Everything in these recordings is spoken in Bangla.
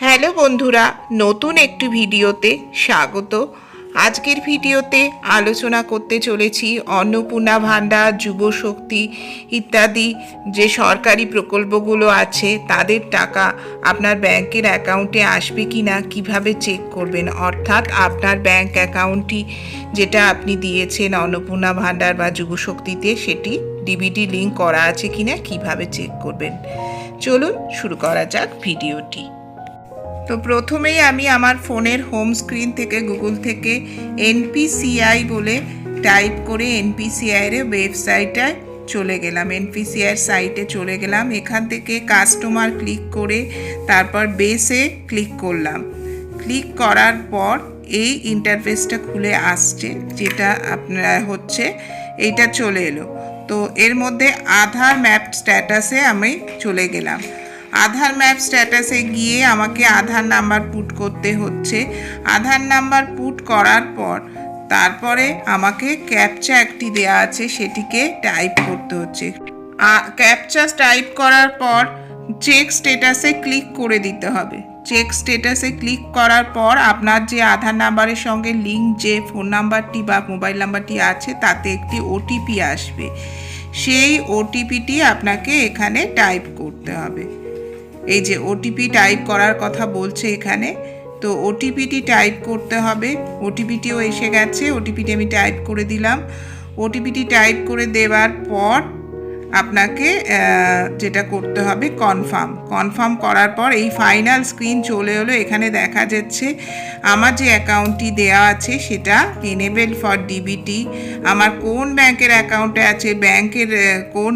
হ্যালো বন্ধুরা, নতুন একটি ভিডিওতে স্বাগত। আজকের ভিডিওতে আলোচনা করতে চলেছি অন্নপূর্ণা ভাণ্ডার, যুবশক্তি ইত্যাদি যে সরকারি প্রকল্পগুলো আছে তাদের টাকা আপনার ব্যাংকের অ্যাকাউন্টে আসবে কি না কীভাবে চেক করবেন, অর্থাৎ আপনার ব্যাংক অ্যাকাউন্টটি যেটা আপনি দিয়েছেন অন্নপূর্ণা ভাণ্ডার বা যুবশক্তিতে সেটি ডিবিটি লিঙ্ক করা আছে কি না কীভাবে চেক করবেন। চলুন শুরু করা যাক ভিডিওটি। তো প্রথমেই আমি আমার ফোনের হোম স্ক্রিন থেকে গুগল থেকে এনপিসিআই বলে টাইপ করে এনপিসিআইয়ের ওয়েবসাইটে চলে গেলাম, এনপিসিআইয়ের সাইটে চলে গেলাম। এখান থেকে কাস্টমার ক্লিক করে তারপর বেসে ক্লিক করলাম। ক্লিক করার পর এই ইন্টারফেসটা খুলে আসছে, যেটা আপনার হচ্ছে এইটা চলে এলো। তো এর মধ্যে আধার ম্যাপ স্ট্যাটাসে আমি চলে গেলাম। আধার ম্যাপ স্ট্যাটাসে গিয়ে আমাকে আধার নাম্বার পুট করতে হচ্ছে। আধার নাম্বার পুট করার পর তারপরে আমাকে ক্যাপচা একটি দেয়া আছে, সেটিকে টাইপ করতে হচ্ছে। ক্যাপচা টাইপ করার পর চেক স্ট্যাটাসে ক্লিক করে দিতে হবে। চেক স্ট্যাটাসে ক্লিক করার পর আপনার যে আধার নাম্বারের সঙ্গে লিঙ্ক যে ফোন নাম্বারটি বা মোবাইল নাম্বারটি আছে তাতে একটি ওটিপি আসবে। সেই ওটিপিটি আপনাকে এখানে টাইপ করতে হবে। এই যে ওটিপি টাইপ করার কথা বলছে এখানে, তো ওটিপিটি টাইপ করতে হবে। ওটিপিটিও এসে গেছে, ওটিপিটি আমি টাইপ করে দিলাম। ওটিপিটি টাইপ করে দেওয়ার পর আপনাকে যেটা করতে হবে কনফার্ম করার পর এই ফাইনাল স্ক্রিন চলে এলো। এখানে দেখা যাচ্ছে আমার যে অ্যাকাউন্টটি দেওয়া আছে সেটা এনেবেল ফর ডিবিটি, আমার কোন ব্যাংকের অ্যাকাউন্টে আছে, ব্যাংকের কোন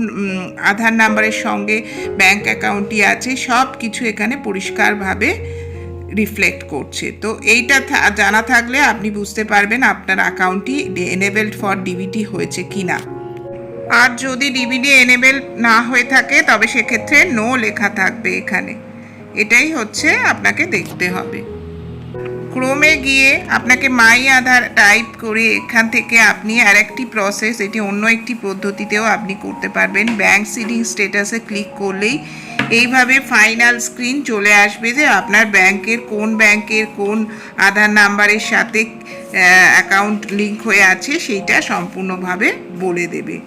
আধার নাম্বারের সঙ্গে ব্যাংক অ্যাকাউন্টটি আছে, সব কিছু এখানে পরিষ্কারভাবে রিফ্লেক্ট করছে। তো এইটা জানা থাকলে আপনি বুঝতে পারবেন আপনার অ্যাকাউন্টটি এনেবেলড ফর ডিবিটি হয়েছে কি না। আর যদি ডিবিটি এনেবেল না হয়ে থাকে তবে সেক্ষেত্রে নো লেখা থাকবে এখানে। এটাই হচ্ছে আপনাকে দেখতে হবে। ক্রোমে গিয়ে আপনাকে মাই আধার টাইপ করে এখান থেকে আপনি আর একটি প্রসেস, এটি অন্য একটি পদ্ধতিতেও আপনি করতে পারবেন। ব্যাংক সিডিং স্ট্যাটাসে ক্লিক করলেই এইভাবে ফাইনাল স্ক্রিন চলে আসবে যে আপনার ব্যাংকের কোন আধার নাম্বারের সাথে অ্যাকাউন্ট লিঙ্ক হয়ে আছে সেইটা সম্পূর্ণভাবে বলে দেবে।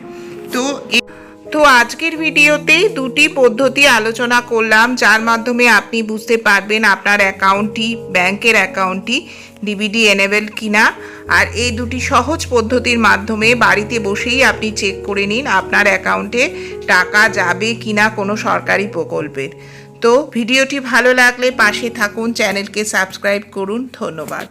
তো আজকের ভিডিওতেই দুটি পদ্ধতি আলোচনা করলাম, যার মাধ্যমে আপনি বুঝতে পারবেন আপনার অ্যাকাউন্টটি, ব্যাংকের অ্যাকাউন্টটি ডিবিটি এনেবেল কিনা। আর এই দুটি সহজ পদ্ধতির মাধ্যমে বাড়িতে বসেই আপনি চেক করে নিন আপনার অ্যাকাউন্টে টাকা যাবে কিনা কোনো সরকারি প্রকল্পের। তো ভিডিওটি ভালো লাগলে পাশে থাকুন, চ্যানেলকে সাবস্ক্রাইব করুন। ধন্যবাদ।